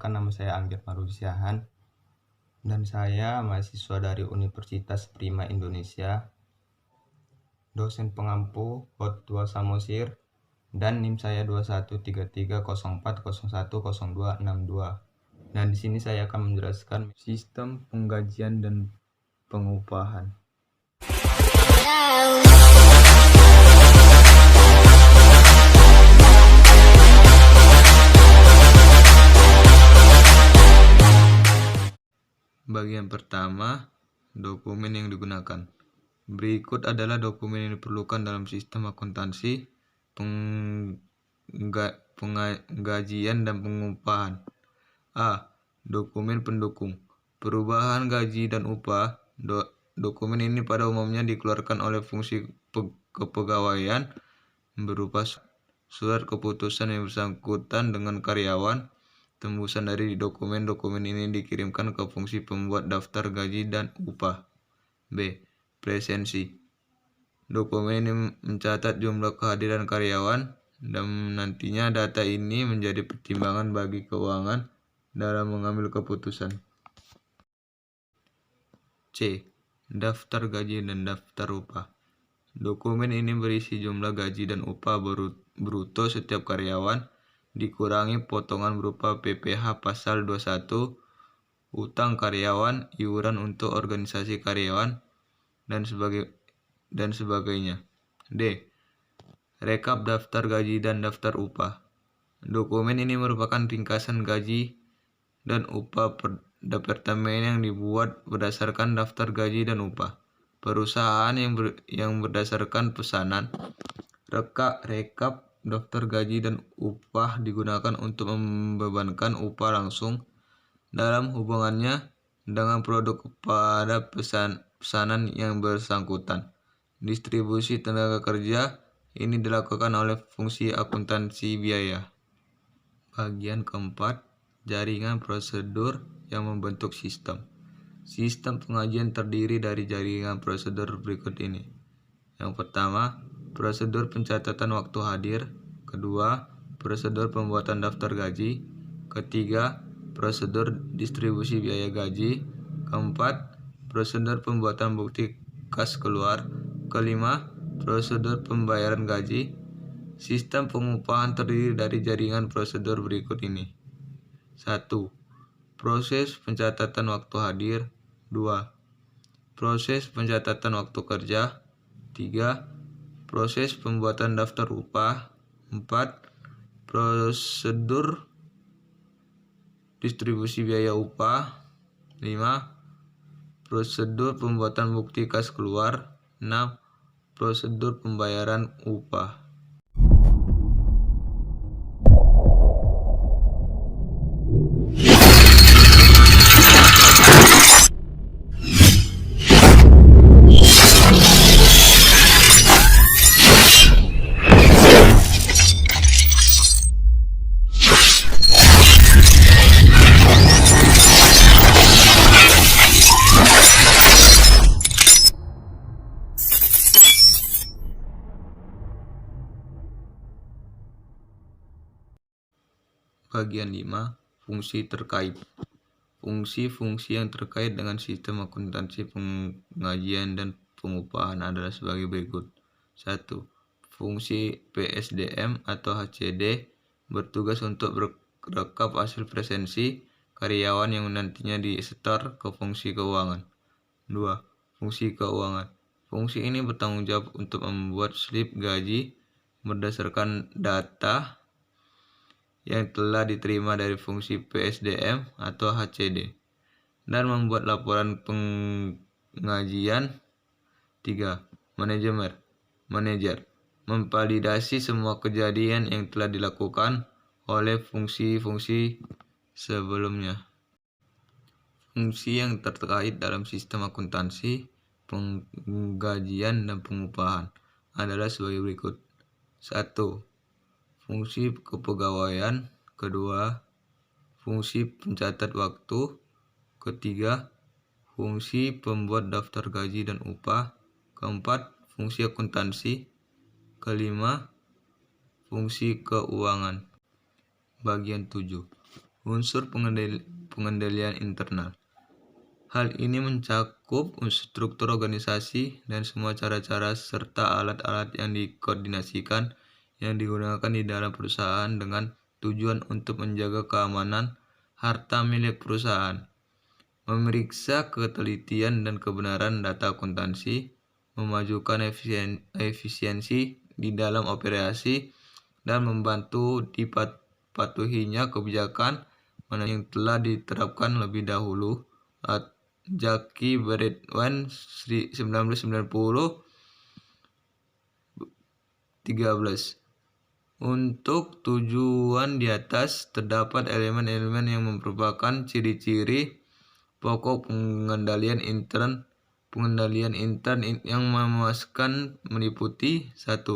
Perkenalkan, nama saya Anggit Marudisiahan dan saya mahasiswa dari Universitas Prima Indonesia, dosen pengampu Hot 2 Samosir, dan NIM saya 213304010262. Dan di sini saya akan menjelaskan sistem penggajian dan pengupahan. Bagian pertama, dokumen yang digunakan. Berikut adalah dokumen yang diperlukan dalam sistem akuntansi, penggajian dan pengupahan. A. Dokumen pendukung. Perubahan gaji dan upah. Dokumen ini pada umumnya dikeluarkan oleh fungsi kepegawaian berupa surat keputusan yang bersangkutan dengan karyawan. Tembusan dari dokumen-dokumen ini dikirimkan ke fungsi pembuat daftar gaji dan upah. B. Presensi. Dokumen ini mencatat jumlah kehadiran karyawan dan nantinya data ini menjadi pertimbangan bagi keuangan dalam mengambil keputusan. C. Daftar gaji dan daftar upah. Dokumen ini berisi jumlah gaji dan upah bruto setiap karyawan, dikurangi potongan berupa PPh pasal 21, utang karyawan, iuran untuk organisasi karyawan, dan sebagainya. D. Rekap daftar gaji dan daftar upah. Dokumen ini merupakan ringkasan gaji dan upah per departemen yang dibuat berdasarkan daftar gaji dan upah perusahaan yang berdasarkan pesanan. Rekap daftar gaji dan upah digunakan untuk membebankan upah langsung dalam hubungannya dengan produk pada pesanan yang bersangkutan. Distribusi tenaga kerja ini dilakukan oleh fungsi akuntansi biaya. Bagian keempat, jaringan prosedur yang membentuk sistem. Sistem pengajian terdiri dari jaringan prosedur berikut ini. Yang pertama, prosedur pencatatan waktu hadir. Kedua, prosedur pembuatan daftar gaji. Ketiga, prosedur distribusi biaya gaji. Keempat, prosedur pembuatan bukti kas keluar. Kelima, prosedur pembayaran gaji. Sistem pengupahan terdiri dari jaringan prosedur berikut ini. 1. Proses pencatatan waktu hadir. 2. Proses pencatatan waktu kerja. 3. Proses pembuatan daftar upah. 4. Prosedur distribusi biaya upah. 5. Prosedur pembuatan bukti kas keluar. 6. Prosedur pembayaran upah. Bagian 5. Fungsi terkait. Fungsi-fungsi yang terkait dengan sistem akuntansi pengajian dan pengupahan adalah sebagai berikut. 1. Fungsi PSDM atau HCD bertugas untuk merekap hasil presensi karyawan yang nantinya disetor ke fungsi keuangan. 2. Fungsi keuangan. Fungsi ini bertanggung jawab untuk membuat slip gaji berdasarkan data yang telah diterima dari fungsi PSDM atau HCD dan membuat laporan pengajian. 3. Manajer memvalidasi semua kejadian yang telah dilakukan oleh fungsi-fungsi sebelumnya. Fungsi yang terkait dalam sistem akuntansi penggajian dan pengupahan adalah sebagai berikut. 1. Fungsi kepegawaian. 2. Fungsi pencatat waktu. 3. Fungsi pembuat daftar gaji dan upah. 4. Fungsi akuntansi. 5. Fungsi keuangan. Bagian 7. Unsur pengendalian internal. Hal ini mencakup struktur organisasi dan semua cara-cara serta alat-alat yang dikoordinasikan yang digunakan di dalam perusahaan dengan tujuan untuk menjaga keamanan harta milik perusahaan, memeriksa ketelitian dan kebenaran data akuntansi, memajukan efisiensi di dalam operasi, dan membantu dipatuhinya kebijakan mana yang telah diterapkan lebih dahulu. Jackie Bradwan 1990 13. Untuk tujuan di atas terdapat elemen-elemen yang merupakan ciri-ciri pokok pengendalian intern yang memuaskan meliputi 1.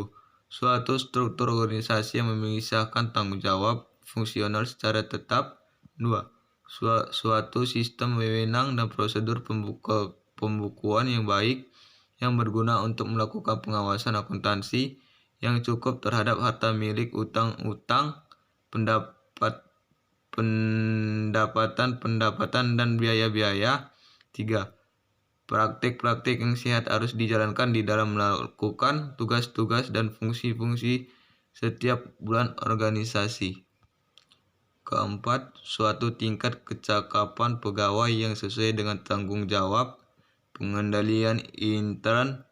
Suatu struktur organisasi yang memisahkan tanggung jawab fungsional secara tetap. 2. Suatu sistem wewenang dan prosedur pembukuan yang baik yang berguna untuk melakukan pengawasan akuntansi yang cukup terhadap harta milik, utang-utang, pendapatan dan biaya-biaya. 3. Praktik-praktik yang sehat harus dijalankan di dalam melakukan tugas-tugas dan fungsi-fungsi setiap bulan organisasi. 4. Suatu tingkat kecakapan pegawai yang sesuai dengan tanggung jawab pengendalian intern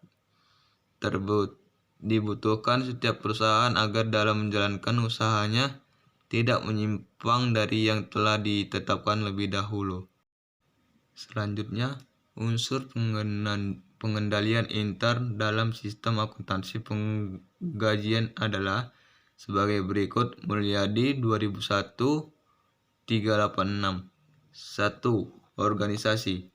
dibutuhkan setiap perusahaan agar dalam menjalankan usahanya tidak menyimpang dari yang telah ditetapkan lebih dahulu. Selanjutnya, unsur pengendalian intern dalam sistem akuntansi penggajian adalah sebagai berikut. Mulyadi 2001 386. 1. Organisasi.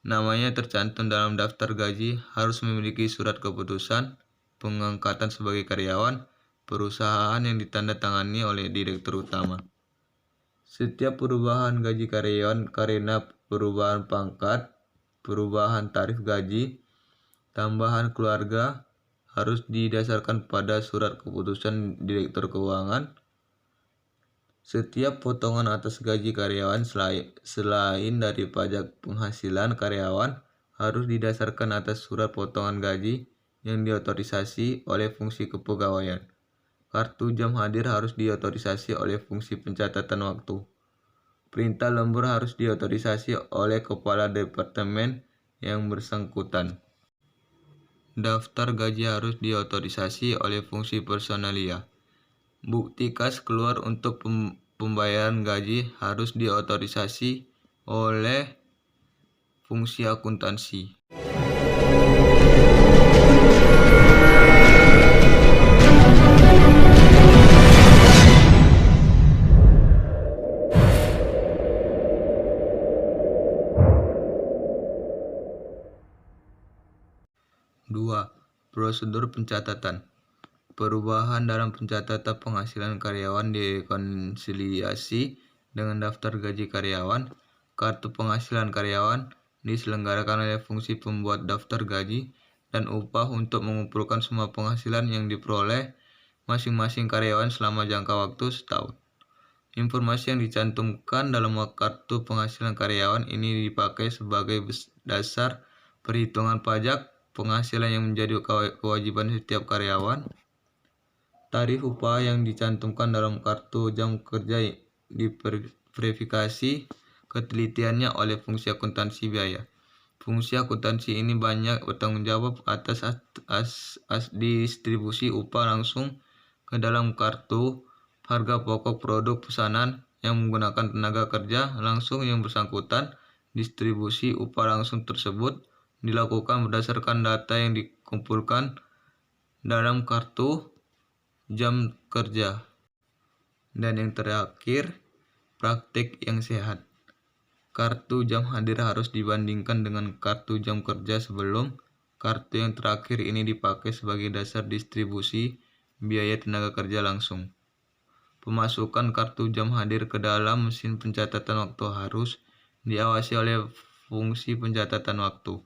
Namanya tercantum dalam daftar gaji, harus memiliki surat keputusan pengangkatan sebagai karyawan perusahaan yang ditandatangani oleh direktur utama. Setiap perubahan gaji karyawan karena perubahan pangkat, perubahan tarif gaji, tambahan keluarga harus didasarkan pada surat keputusan direktur keuangan. Setiap potongan atas gaji karyawan selain dari pajak penghasilan karyawan harus didasarkan atas surat potongan gaji yang diotorisasi oleh fungsi kepegawaian. Kartu jam hadir harus diotorisasi oleh fungsi pencatatan waktu. Perintah lembur harus diotorisasi oleh kepala departemen yang bersangkutan. Daftar gaji harus diotorisasi oleh fungsi personalia. Bukti kas keluar untuk pembayaran gaji harus diotorisasi oleh fungsi akuntansi. Prosedur pencatatan. Perubahan dalam pencatatan penghasilan karyawan direkonsiliasi dengan daftar gaji karyawan. Kartu penghasilan karyawan diselenggarakan oleh fungsi pembuat daftar gaji dan upah untuk mengumpulkan semua penghasilan yang diperoleh masing-masing karyawan selama jangka waktu setahun. Informasi yang dicantumkan dalam kartu penghasilan karyawan ini dipakai sebagai dasar perhitungan pajak penghasilan yang menjadi kewajiban setiap karyawan. Tarif upah yang dicantumkan dalam kartu jam kerja diverifikasi ketelitiannya oleh fungsi akuntansi biaya. Fungsi akuntansi ini banyak bertanggung jawab atas distribusi upah langsung ke dalam kartu harga pokok produk pesanan yang menggunakan tenaga kerja langsung yang bersangkutan. Distribusi upah langsung tersebut dilakukan berdasarkan data yang dikumpulkan dalam kartu jam kerja. Dan yang terakhir, praktik yang sehat. Kartu jam hadir harus dibandingkan dengan kartu jam kerja sebelum. Kartu yang terakhir ini dipakai sebagai dasar distribusi biaya tenaga kerja langsung. Pemasukan kartu jam hadir ke dalam mesin pencatatan waktu harus diawasi oleh fungsi pencatatan waktu.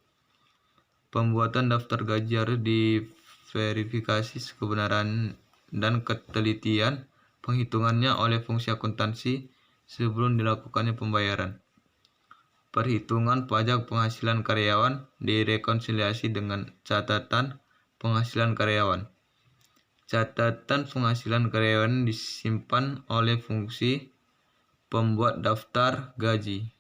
Pembuatan daftar gaji harus diverifikasi kebenaran dan ketelitian penghitungannya oleh fungsi akuntansi sebelum dilakukannya pembayaran. Perhitungan pajak penghasilan karyawan direkonsiliasi dengan catatan penghasilan karyawan. Catatan penghasilan karyawan disimpan oleh fungsi pembuat daftar gaji.